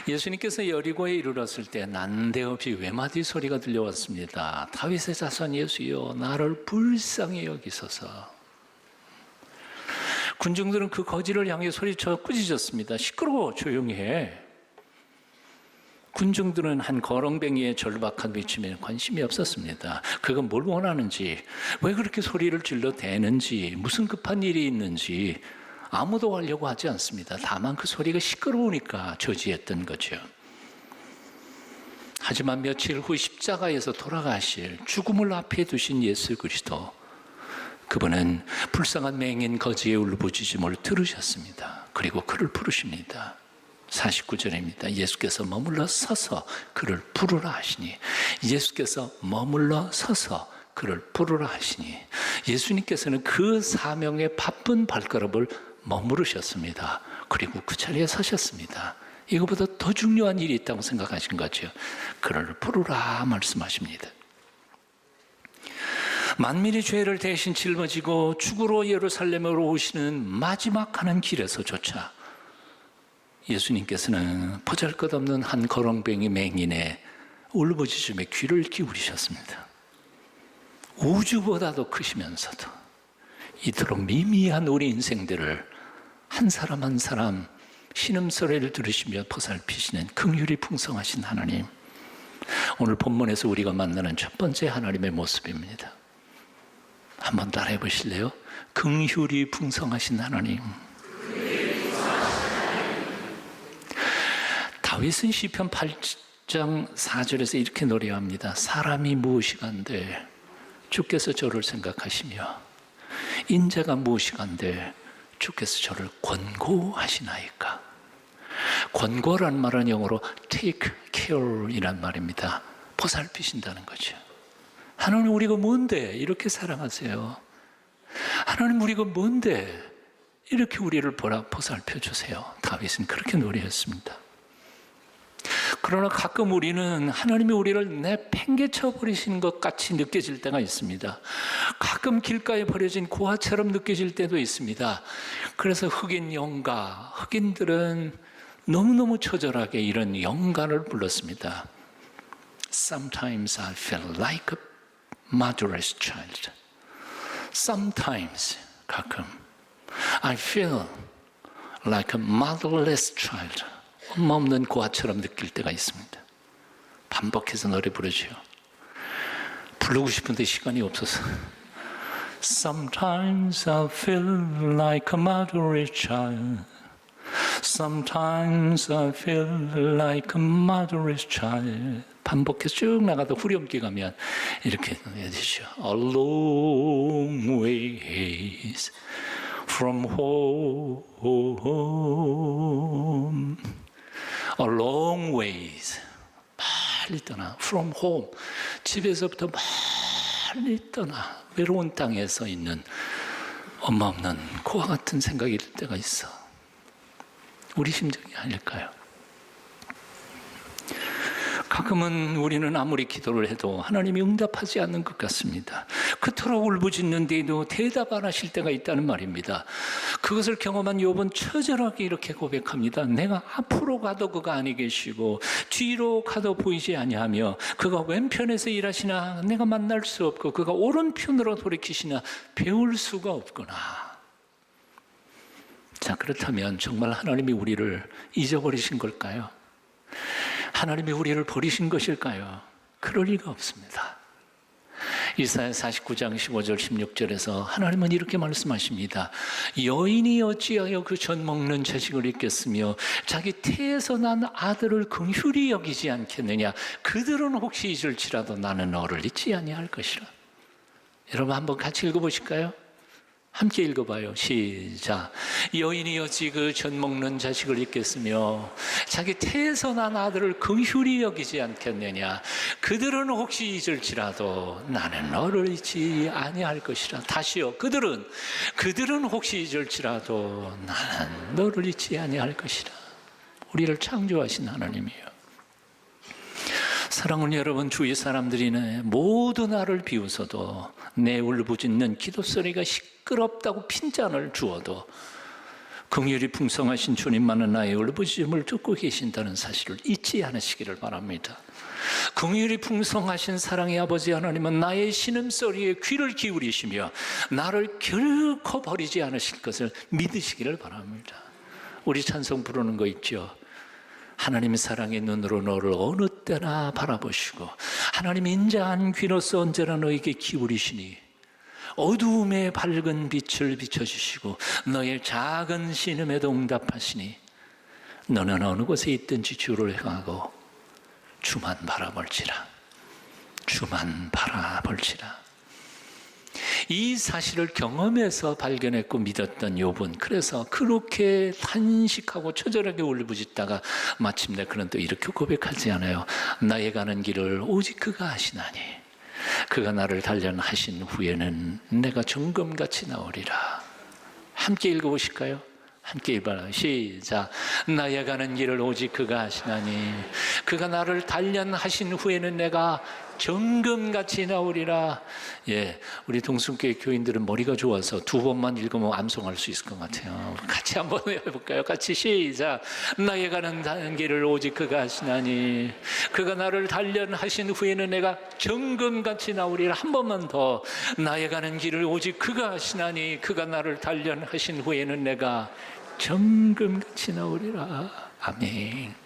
예수님께서 여리고에 이르렀을 때 난데없이 외마디 소리가 들려왔습니다. 다윗의 자손 예수여, 나를 불쌍히 여기소서. 군중들은 그 거지를 향해 소리쳐 꾸짖었습니다. 시끄러워, 조용히 해. 군중들은 한 거렁뱅이의 절박한 외침에 관심이 없었습니다. 그가 뭘 원하는지, 왜 그렇게 소리를 질러 대는지, 무슨 급한 일이 있는지 아무도 알려고 하지 않습니다. 다만 그 소리가 시끄러우니까 저지했던 거죠. 하지만 며칠 후 십자가에서 돌아가실 죽음을 앞에 두신 예수 그리스도, 그분은 불쌍한 맹인 거지의 울부짖음을 들으셨습니다. 그리고 그를 부르십니다. 49절입니다. 예수께서 머물러 서서 그를 부르라 하시니, 예수께서 머물러 서서 그를 부르라 하시니, 예수님께서는 그 사명의 바쁜 발걸음을 머무르셨습니다. 그리고 그 자리에 서셨습니다. 이거보다 더 중요한 일이 있다고 생각하신 거죠. 그를 부르라 말씀하십니다. 만민의 죄를 대신 짊어지고 죽으러 예루살렘으로 오시는 마지막 가는 길에서조차 예수님께서는 보잘것없는 한 거렁뱅이 맹인의 울부짖음에 귀를 기울이셨습니다. 우주보다도 크시면서도 이토록 미미한 우리 인생들을 한 사람 한 사람 신음소리를 들으시며 보살피시는 긍휼이 풍성하신 하나님, 오늘 본문에서 우리가 만나는 첫 번째 하나님의 모습입니다. 한번 따라해 보실래요? 긍휼이 풍성하신 하나님. 다윗은 시편 8장 4절에서 이렇게 노래합니다. 사람이 무엇이간데 주께서 저를 생각하시며 인자가 무엇이간데 주께서 저를 권고하시나이까. 권고란 말은 영어로 take care 이란 말입니다. 보살피신다는 거죠. 하나님, 우리가 뭔데 이렇게 사랑하세요? 하나님, 우리가 뭔데 이렇게 우리를 보살펴 주세요? 다윗은 그렇게 노래했습니다. 그러나 가끔 우리는 하나님이 우리를 내팽개쳐 버리시는 것 같이 느껴질 때가 있습니다. 가끔 길가에 버려진 고아처럼 느껴질 때도 있습니다. 그래서 흑인 영가, 흑인들은 너무너무 처절하게 이런 영가를 불렀습니다. Sometimes I feel like a motherless child. Sometimes, 가끔 I feel like a motherless child. 엄마 없는 고아처럼 느낄 때가 있습니다. 반복해서 노래 부르죠. 부르고 싶은데 시간이 없어서. Sometimes I feel like a motherless child. Sometimes I feel like a motherless child. 반복해서 쭉 나가다 후렴기 가면 이렇게 노래해 주죠. A long ways from home. A long ways, 멀리 떠나. From home, 집에서부터 멀리 떠나. 외로운 땅에 서 있는 엄마 없는 고아 같은 생각이 들 때가 있어. 우리 심정이 아닐까요? 가끔은 우리는 아무리 기도를 해도 하나님이 응답하지 않는 것 같습니다. 그토록 울부짖는데도 대답 안 하실 때가 있다는 말입니다. 그것을 경험한 욥은 처절하게 이렇게 고백합니다. 내가 앞으로 가도 그가 아니 계시고 뒤로 가도 보이지 아니하며 그가 왼편에서 일하시나 내가 만날 수 없고 그가 오른편으로 돌이키시나 배울 수가 없구나. 자, 그렇다면 정말 하나님이 우리를 잊어버리신 걸까요? 하나님이 우리를 버리신 것일까요? 그럴 리가 없습니다. 이사야 49장 15절 16절에서 하나님은 이렇게 말씀하십니다. 여인이 어찌하여 그 젖 먹는 자식을 잊겠으며 자기 태에서 난 아들을 긍휼히 여기지 않겠느냐. 그들은 혹시 잊을지라도 나는 너를 잊지 아니할 것이라. 여러분 한번 같이 읽어보실까요? 함께 읽어봐요. 시작. 여인이 어찌 그 젖 먹는 자식을 잊겠으며 자기 태에서 난 아들을 긍휼히 여기지 않겠느냐. 그들은 혹시 잊을지라도 나는 너를 잊지 아니할 것이라. 다시요. 그들은 혹시 잊을지라도 나는 너를 잊지 아니할 것이라. 우리를 창조하신 하나님이에요. 사랑하는 여러분, 주위 사람들이 모두 나를 비웃어도 내 울부짖는 기도 소리가 시끄럽다고 핀잔을 주어도 긍휼이 풍성하신 주님만은 나의 울부짖음을 듣고 계신다는 사실을 잊지 않으시기를 바랍니다. 긍휼이 풍성하신 사랑의 아버지 하나님은 나의 신음소리에 귀를 기울이시며 나를 결코 버리지 않으실 것을 믿으시기를 바랍니다. 우리 찬송 부르는 거 있죠. 하나님의 사랑의 눈으로 너를 어느 때나 바라보시고 하나님의 인자한 귀로서 언제나 너에게 기울이시니 어두움에 밝은 빛을 비춰주시고 너의 작은 신음에도 응답하시니 너는 어느 곳에 있든지 주를 향하고 주만 바라볼지라. 주만 바라볼지라. 이 사실을 경험해서 발견했고 믿었던 욥은 그래서 그렇게 탄식하고 처절하게 울부짖다가 마침내 그는 또 이렇게 고백하지 않아요. 나의 가는 길을 오직 그가 아시나니 그가 나를 단련하신 후에는 내가 정금같이 나오리라. 함께 읽어보실까요? 함께 읽어봐요. 시작. 나의 가는 길을 오직 그가 아시나니 그가 나를 단련하신 후에는 내가 정금같이 나오리라. 예, 우리 동순교회 교인들은 머리가 좋아서 두 번만 읽으면 암송할 수 있을 것 같아요. 같이 한번 해볼까요? 같이 시작. 나의 가는 길을 오직 그가 아시나니 그가 나를 단련하신 후에는 내가 정금같이 나오리라. 한 번만 더. 나의 가는 길을 오직 그가 아시나니 그가 나를 단련하신 후에는 내가 정금같이 나오리라. 아멘.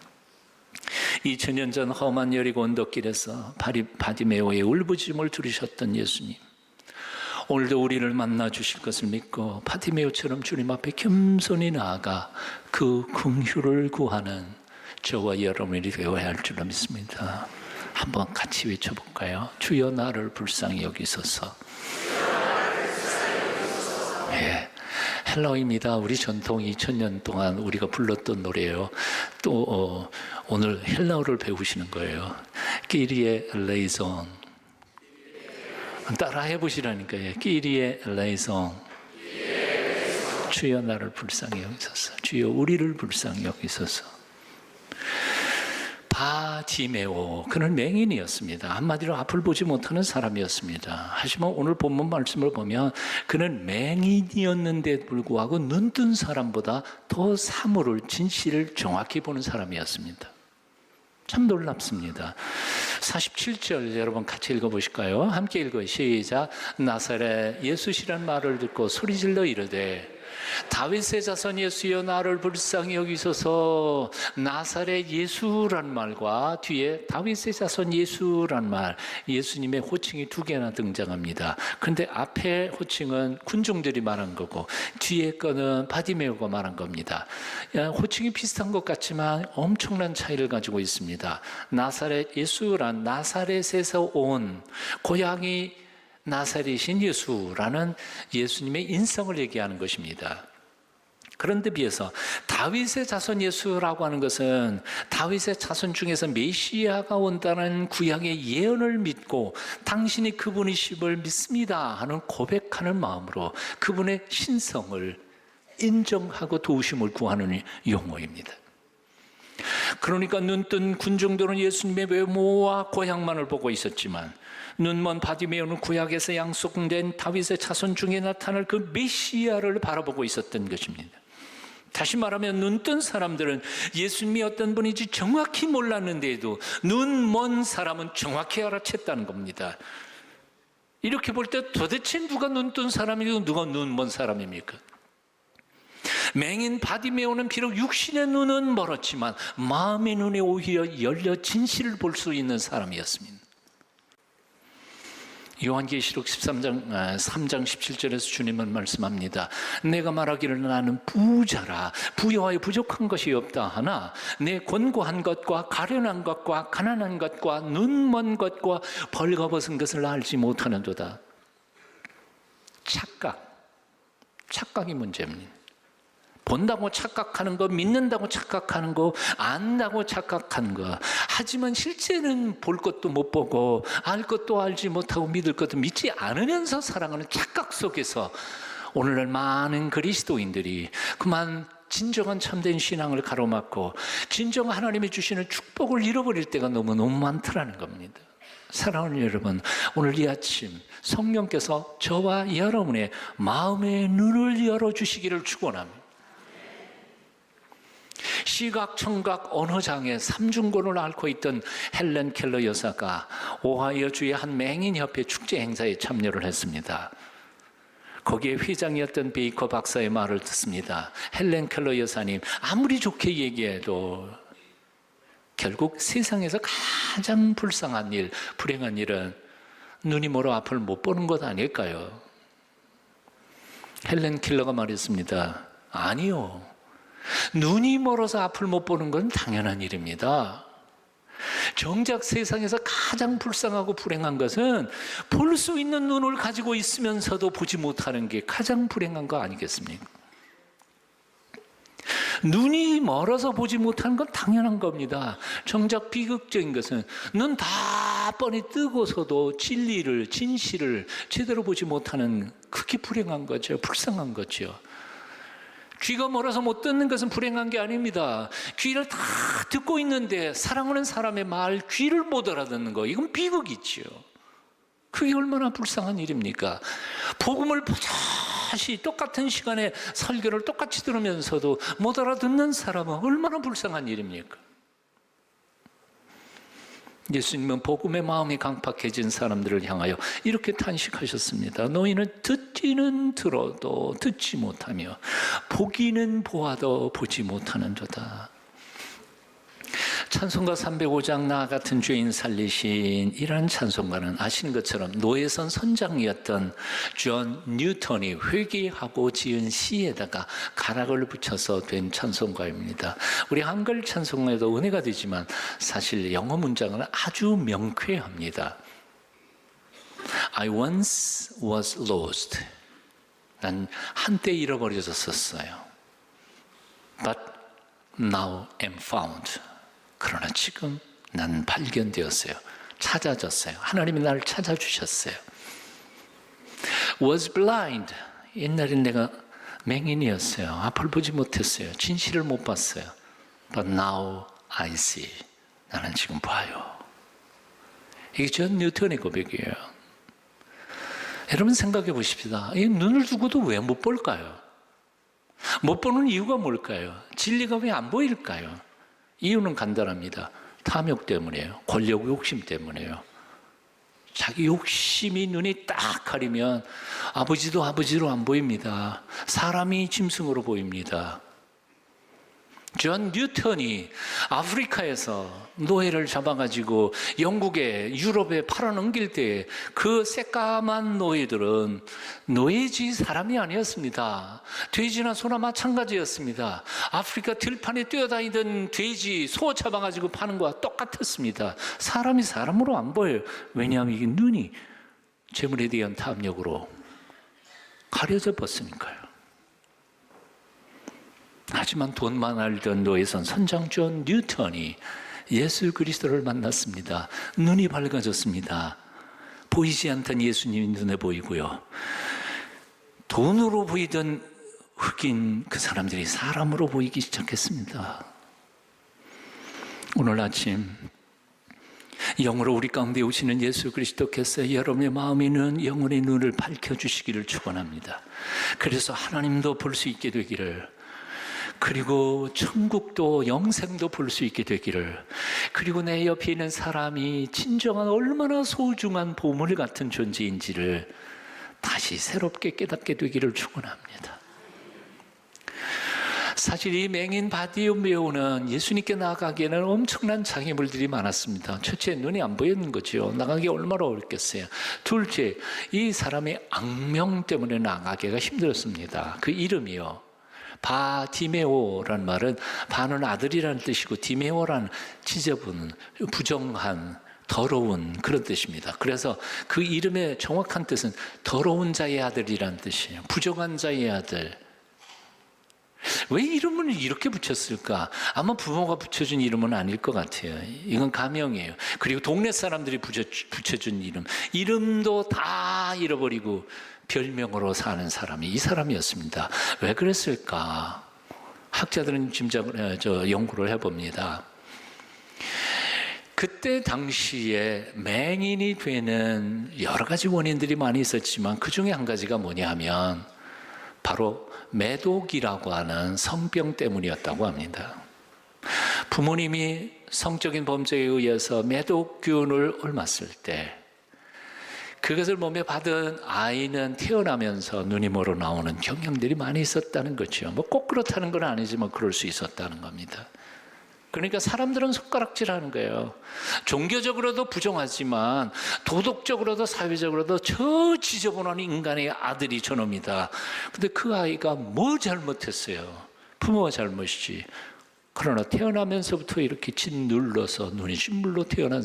2000년 전 험한 여리고 언덕길에서 바디메오의 울부짖음을 들으셨던 예수님, 오늘도 우리를 만나 주실 것을 믿고 바디메오처럼 주님 앞에 겸손히 나아가 그 긍휼을 구하는 저와 여러분이 되어야 할 줄로 믿습니다. 한번 같이 외쳐볼까요? 주여 나를 불쌍히 여기소서. 예. 헬라어입니다. 우리 전통 2000년 동안 우리가 불렀던 노래예요. 또 오늘 헬라어를 배우시는 거예요. 끼리에 레이송. 따라 해보시라니까요. 끼리에 레이송. 주여 나를 불쌍히 여기소서. 주여 우리를 불쌍히 여기소서. 바디메오, 그는 맹인이었습니다. 한마디로 앞을 보지 못하는 사람이었습니다. 하지만 오늘 본문 말씀을 보면 그는 맹인이었는데 불구하고 눈뜬 사람보다 더 사물을, 진실을 정확히 보는 사람이었습니다. 참 놀랍습니다. 47절 여러분 같이 읽어보실까요? 함께 읽어요. 시작. 나사렛 예수시란 말을 듣고 소리질러 이르되 다윗의 자손 예수여 나를 불쌍히 여기소서. 나사렛 예수란 말과 뒤에 다윗의 자손 예수란 말, 예수님의 호칭이 두 개나 등장합니다. 그런데 앞에 호칭은 군중들이 말한 거고 뒤에 거는 바디메오가 말한 겁니다. 호칭이 비슷한 것 같지만 엄청난 차이를 가지고 있습니다. 나사렛 예수란 나사렛에서 온, 고향이 나사렛인 예수라는 예수님의 인성을 얘기하는 것입니다. 그런데 비해서 다윗의 자손 예수라고 하는 것은 다윗의 자손 중에서 메시아가 온다는 구약의 예언을 믿고 당신이 그분이심을 믿습니다 하는 고백하는 마음으로 그분의 신성을 인정하고 도우심을 구하는 용어입니다. 그러니까 눈뜬 군중들은 예수님의 외모와 고향만을 보고 있었지만 눈먼 바디메오는 구약에서 약속된 다윗의 자손 중에 나타날 그 메시아를 바라보고 있었던 것입니다. 다시 말하면 눈뜬 사람들은 예수님이 어떤 분인지 정확히 몰랐는데도 눈먼 사람은 정확히 알아챘다는 겁니다. 이렇게 볼 때 도대체 누가 눈뜬 사람이고 누가 눈먼 사람입니까? 맹인 바디메오는 비록 육신의 눈은 멀었지만 마음의 눈이 오히려 열려 진실을 볼 수 있는 사람이었습니다. 요한계시록 3장 17절에서 주님은 말씀합니다. 내가 말하기를 나는 부자라 부여하여 부족한 것이 없다 하나 내 곤고한 것과 가련한 것과 가난한 것과 눈먼 것과 벌거벗은 것을 알지 못하는도다. 착각이 문제입니다. 본다고 착각하는 거, 믿는다고 착각하는 거, 안다고 착각하는 거. 하지만 실제는 볼 것도 못 보고 알 것도 알지 못하고 믿을 것도 믿지 않으면서 살아가는 착각 속에서 오늘날 많은 그리스도인들이 그만 진정한 참된 신앙을 가로막고 진정 하나님이 주시는 축복을 잃어버릴 때가 너무너무 많더라는 겁니다. 사랑하는 여러분, 오늘 이 아침 성령께서 저와 여러분의 마음의 눈을 열어주시기를 축원합니다. 시각, 청각, 언어장애 3중고를 앓고 있던 헬렌 켈러 여사가 오하이오주의 한 맹인협회 축제 행사에 참여를 했습니다. 거기에 회장이었던 베이커 박사의 말을 듣습니다. 헬렌 켈러 여사님, 아무리 좋게 얘기해도 결국 세상에서 가장 불쌍한 일, 불행한 일은 눈이 멀어 앞을 못 보는 것 아닐까요? 헬렌 켈러가 말했습니다. 아니요. 눈이 멀어서 앞을 못 보는 건 당연한 일입니다. 정작 세상에서 가장 불쌍하고 불행한 것은 볼 수 있는 눈을 가지고 있으면서도 보지 못하는 게 가장 불행한 거 아니겠습니까? 눈이 멀어서 보지 못하는 건 당연한 겁니다. 정작 비극적인 것은 눈 다 뻔히 뜨고서도 진리를, 진실을 제대로 보지 못하는, 그게 불행한 거죠. 불쌍한 거죠. 귀가 멀어서 못 듣는 것은 불행한 게 아닙니다. 귀를 다 듣고 있는데 사랑하는 사람의 말, 귀를 못 알아듣는 거, 이건 비극이죠. 그게 얼마나 불쌍한 일입니까? 복음을 다시 똑같은 시간에 설교를 똑같이 들으면서도 못 알아듣는 사람은 얼마나 불쌍한 일입니까? 예수님은 복음의 마음이 강팍해진 사람들을 향하여 이렇게 탄식하셨습니다. 너희는 듣기는 들어도 듣지 못하며 보기는 보아도 보지 못하는도다. 찬송가 305장 나 같은 죄인 살리신 이라는 찬송가는 아시는 것처럼 노예선 선장이었던 존 뉴턴이 회개하고 지은 시에다가 가락을 붙여서 된 찬송가입니다. 우리 한글 찬송가에도 은혜가 되지만 사실 영어 문장은 아주 명쾌합니다. I once was lost. 난 한때 잃어버려졌었어요. But now am found. 그러나 지금 난 발견되었어요. 찾아졌어요. 하나님이 나를 찾아주셨어요. Was blind. 옛날엔 내가 맹인이었어요. 앞을 보지 못했어요. 진실을 못 봤어요. But now I see. 나는 지금 봐요. 이게 존 뉴턴의 고백이에요. 여러분 생각해 보십시다. 이 눈을 두고도 왜 못 볼까요? 못 보는 이유가 뭘까요? 진리가 왜 안 보일까요? 이유는 간단합니다. 탐욕 때문이에요. 권력 욕심 때문이에요. 자기 욕심이 눈이 딱 가리면 아버지도 아버지로 안 보입니다. 사람이 짐승으로 보입니다. 존 뉴턴이 아프리카에서 노예를 잡아가지고 영국에, 유럽에 팔아넘길 때 그 새까만 노예들은 노예지 사람이 아니었습니다. 돼지나 소나 마찬가지였습니다. 아프리카 들판에 뛰어다니던 돼지, 소 잡아가지고 파는 거와 똑같았습니다. 사람이 사람으로 안 보여요. 왜냐하면 이게 눈이 재물에 대한 탐욕으로 가려져 버렸으니까요. 하지만 돈만 알던 노예선 선장 존 뉴턴이 예수 그리스도를 만났습니다. 눈이 밝아졌습니다. 보이지 않던 예수님이 눈에 보이고요. 돈으로 보이던 흑인 그 사람들이 사람으로 보이기 시작했습니다. 오늘 아침 영으로 우리 가운데 오시는 예수 그리스도께서 여러분의 마음에 있는 영혼의 눈을 밝혀주시기를 축원합니다. 그래서 하나님도 볼 수 있게 되기를, 그리고 천국도 영생도 볼 수 있게 되기를, 그리고 내 옆에 있는 사람이 진정한 얼마나 소중한 보물 같은 존재인지를 다시 새롭게 깨닫게 되기를 축원합니다. 사실 이 맹인 바디메오는 예수님께 나아가기에는 엄청난 장애물들이 많았습니다. 첫째, 눈이 안 보이는 거죠. 나가기 얼마나 어렵겠어요. 둘째, 이 사람의 악명 때문에 나가기가 힘들었습니다. 그 이름이요, 바디메오란 말은 바는 아들이라는 뜻이고 디메오란 지저분, 부정한, 더러운 그런 뜻입니다. 그래서 그 이름의 정확한 뜻은 더러운 자의 아들이라는 뜻이에요. 부정한 자의 아들. 왜 이름을 이렇게 붙였을까? 아마 부모가 붙여준 이름은 아닐 것 같아요. 이건 가명이에요. 그리고 동네 사람들이 붙여준 이름도 다 잃어버리고 별명으로 사는 사람이 이 사람이었습니다. 왜 그랬을까? 학자들은 연구를 해봅니다. 그때 당시에 맹인이 되는 여러 가지 원인들이 많이 있었지만 그 중에 한 가지가 뭐냐 하면 바로 매독이라고 하는 성병 때문이었다고 합니다. 부모님이 성적인 범죄에 의해서 매독균을 옮았을 때 그것을 몸에 받은 아이는 태어나면서 눈이 멀어 나오는 경향들이 많이 있었다는 거죠. 뭐 꼭 그렇다는 건 아니지만 그럴 수 있었다는 겁니다. 그러니까 사람들은 손가락질하는 거예요. 종교적으로도 부정하지만 도덕적으로도 사회적으로도 저 지저분한 인간의 아들이 저놈이다. 근데 그 아이가 뭐 잘못했어요? 부모가 잘못이지. 그러나 태어나면서부터 이렇게 짓눌러서 눈이 신물로 태어난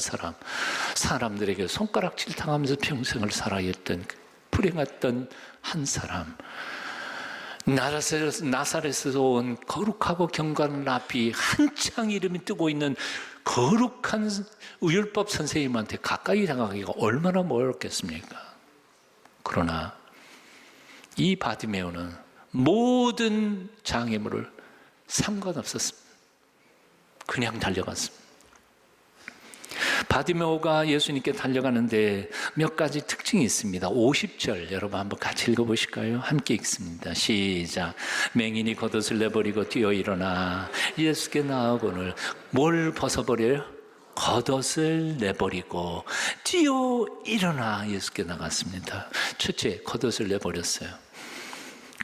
사람들에게 손가락질 당하면서 평생을 살아있던 불행했던 한 사람, 나사렛에서 온 거룩하고 경건한 랍비, 한창 이름이 뜨고 있는 거룩한 율법 선생님한테 가까이 다가가기가 얼마나 어렵겠습니까? 그러나 이 바디메오는 모든 장애물을 상관없었습니다. 그냥 달려갔습니다. 바디메오가 예수님께 달려가는데 몇 가지 특징이 있습니다. 50절 여러분 한번 같이 읽어보실까요? 함께 읽습니다. 시작. 맹인이 겉옷을 내버리고 뛰어 일어나 예수께 나아오거늘 뭘 벗어버려요? 겉옷을 내버리고 뛰어 일어나 예수께 나갔습니다. 첫째, 겉옷을 내버렸어요.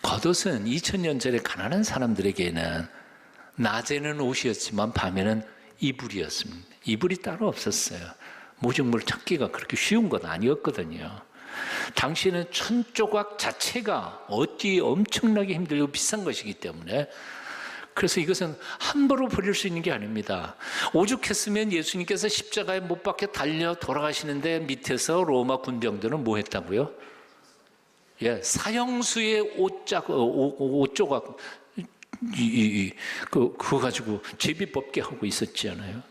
겉옷은 2000년 전에 가난한 사람들에게는 낮에는 옷이었지만 밤에는 이불이었습니다. 이불이 따로 없었어요. 모직물 찾기가 그렇게 쉬운 건 아니었거든요. 당시에는 천조각 자체가 얻기 엄청나게 힘들고 비싼 것이기 때문에, 그래서 이것은 함부로 버릴 수 있는 게 아닙니다. 오죽했으면 예수님께서 십자가에 못 박혀 달려 돌아가시는데 밑에서 로마 군병들은 뭐 했다고요? 사형수의 옷조각 그거 가지고 제비 뽑게 하고 있었잖아요.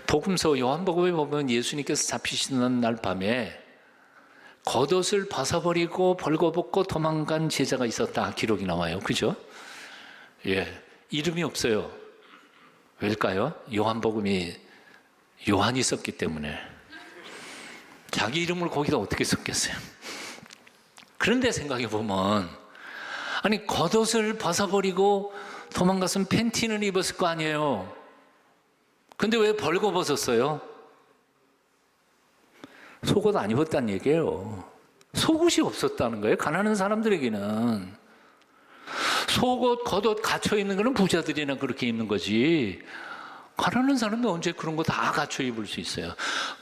복음서 요한복음에 보면 예수님께서 잡히시는 날 밤에 겉옷을 벗어버리고 벌거벗고 도망간 제자가 있었다 기록이 나와요. 그죠? 이름이 없어요. 왜일까요? 요한복음이 요한이 썼기 때문에. 자기 이름을 거기다 어떻게 썼겠어요? 그런데 생각해 보면, 아니 겉옷을 벗어버리고 도망갔으면 팬티는 입었을 거 아니에요. 근데 왜 벌거벗었어요? 속옷 안 입었다는 얘기예요. 속옷이 없었다는 거예요. 가난한 사람들에게는. 속옷, 겉옷 갇혀 있는 거는 부자들이나 그렇게 입는 거지. 가난한 사람은 언제 그런 거 다 갖춰 입을 수 있어요.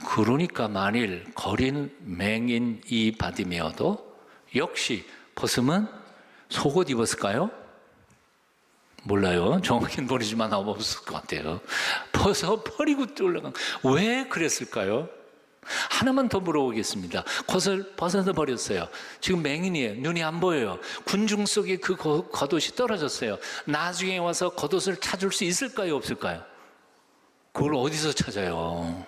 그러니까 만일 거린 맹인 이 바디메어도 역시 벗으면 속옷 입었을까요? 몰라요. 정확히는 모르지만 없을 것 같아요. 벗어버리고 올라간. 왜 그랬을까요? 하나만 더 물어보겠습니다. 겉을 벗어서 버렸어요. 지금 맹인이에요. 눈이 안 보여요. 군중 속에 그 겉옷이 떨어졌어요. 나중에 와서 겉옷을 찾을 수 있을까요? 없을까요? 그걸 어디서 찾아요?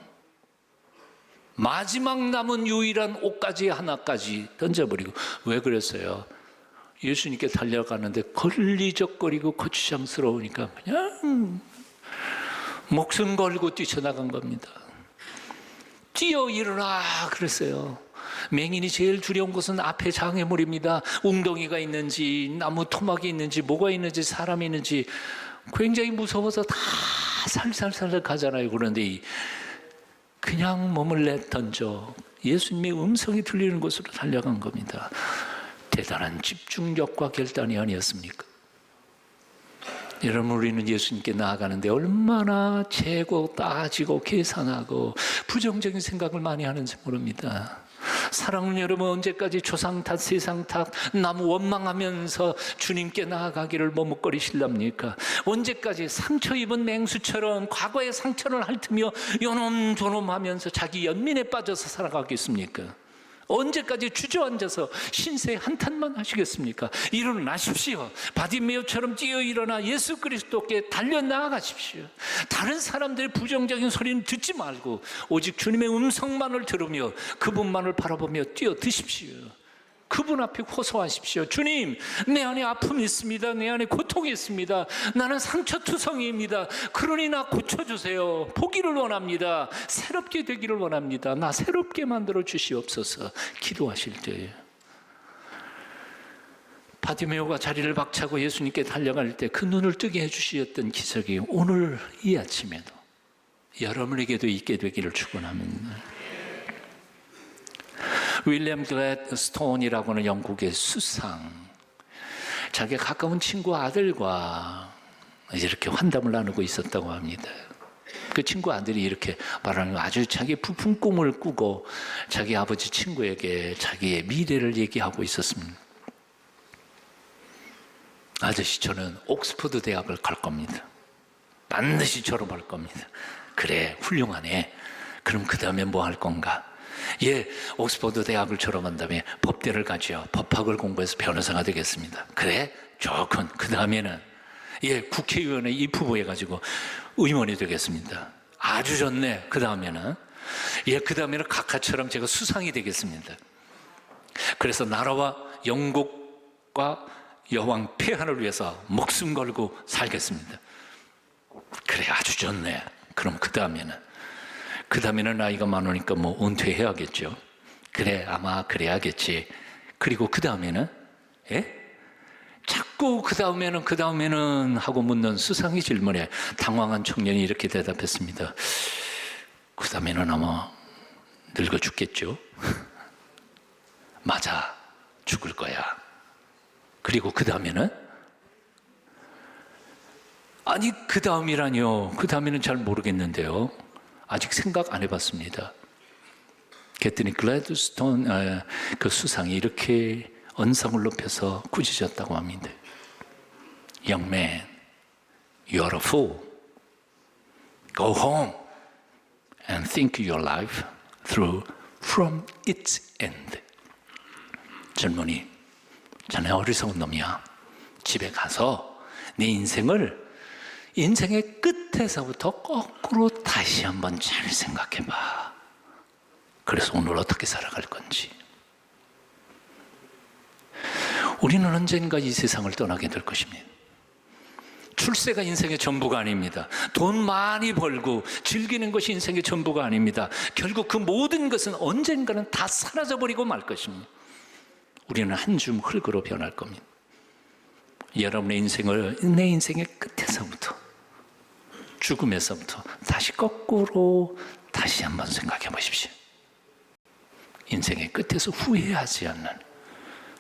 마지막 남은 유일한 옷까지 하나까지 던져버리고. 왜 그랬어요? 예수님께 달려가는데 걸리적거리고 거추장스러우니까 그냥 목숨 걸고 뛰쳐나간 겁니다. 뛰어 일어나 그랬어요. 맹인이 제일 두려운 것은 앞에 장애물입니다. 웅덩이가 있는지 나무 토막이 있는지 뭐가 있는지 사람이 있는지 굉장히 무서워서 다 살살살 가잖아요. 그런데 그냥 몸을 내던져 예수님의 음성이 들리는 곳으로 달려간 겁니다. 대단한 집중력과 결단이 아니었습니까? 여러분, 우리는 예수님께 나아가는데 얼마나 재고 따지고 계산하고 부정적인 생각을 많이 하는지 모릅니다. 사랑하는 여러분, 언제까지 조상 탓, 세상 탓, 남 원망하면서 주님께 나아가기를 머뭇거리실랍니까? 언제까지 상처 입은 맹수처럼 과거의 상처를 핥으며 요놈 저놈 하면서 자기 연민에 빠져서 살아가겠습니까? 언제까지 주저앉아서 신세 한탄만 하시겠습니까? 일어나십시오. 바디메오처럼 뛰어 일어나 예수 그리스도께 달려 나아가십시오. 다른 사람들의 부정적인 소리는 듣지 말고 오직 주님의 음성만을 들으며 그분만을 바라보며 뛰어드십시오. 그분 앞에 호소하십시오. 주님, 내 안에 아픔이 있습니다. 내 안에 고통이 있습니다. 나는 상처투성이입니다. 그러니 나 고쳐주세요. 보기를 원합니다. 새롭게 되기를 원합니다. 나 새롭게 만들어 주시옵소서. 기도하실 때에 바디메오가 자리를 박차고 예수님께 달려갈 때 그 눈을 뜨게 해주셨던 기적이 오늘 이 아침에도 여러분에게도 있게 되기를 축원합니다. 윌리엄 글래드스톤이라고 하는 영국의 수상, 자기가 가까운 친구 아들과 이렇게 환담을 나누고 있었다고 합니다. 그 친구 아들이 이렇게 말하는, 아주 자기 부푼 꿈을 꾸고 자기 아버지 친구에게 자기의 미래를 얘기하고 있었습니다. 아저씨, 저는 옥스퍼드 대학을 갈 겁니다. 반드시 졸업할 겁니다. 그래, 훌륭하네. 그럼 그 다음에 뭐 할 건가? 예, 옥스퍼드 대학을 졸업한 다음에 법대를 가죠. 법학을 공부해서 변호사가 되겠습니다. 그래, 좋군. 그 다음에는 예, 국회의원에 입후보해가지고 의원이 되겠습니다. 아주 좋네. 그 다음에는 예, 그 다음에는 각하처럼 제가 수상이 되겠습니다. 그래서 나라와 영국과 여왕 폐하를 위해서 목숨 걸고 살겠습니다. 그래, 아주 좋네. 그럼 그 다음에는 나이가 많으니까 뭐 은퇴해야겠죠. 그래, 아마 그래야겠지. 그리고 그 다음에는 예? 자꾸 그 다음에는 하고 묻는 수상의 질문에 당황한 청년이 이렇게 대답했습니다. 그 다음에는 아마 늙어 죽겠죠. 맞아, 죽을 거야. 그리고 그 다음에는? 아니, 그 다음이라뇨. 그 다음에는 잘 모르겠는데요. 아직 생각 안 해봤습니다. 그랬더니 글래드스톤 그 수상이 이렇게 언성을 높여서 꾸짖었다고 합니다. Young man, you're a fool. Go home and think your life through from its end. 젊은이, 자네 어리석은 놈이야. 집에 가서 네 인생의 끝에서부터 거꾸로 다시 한번 잘 생각해봐. 그래서 오늘 어떻게 살아갈 건지. 우리는 언젠가 이 세상을 떠나게 될 것입니다. 출세가 인생의 전부가 아닙니다. 돈 많이 벌고 즐기는 것이 인생의 전부가 아닙니다. 결국 그 모든 것은 언젠가는 다 사라져버리고 말 것입니다. 우리는 한 줌 흙으로 변할 겁니다. 여러분의 인생을 내 인생의 끝에서부터, 죽음에서부터 다시 거꾸로 다시 한번 생각해 보십시오. 인생의 끝에서 후회하지 않는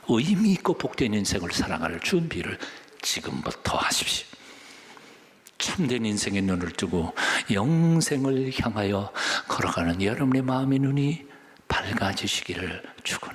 의미 있고 복된 인생을 살아갈 준비를 지금부터 하십시오. 참된 인생의 눈을 뜨고 영생을 향하여 걸어가는 여러분의 마음의 눈이 밝아지시기를 축원합니다.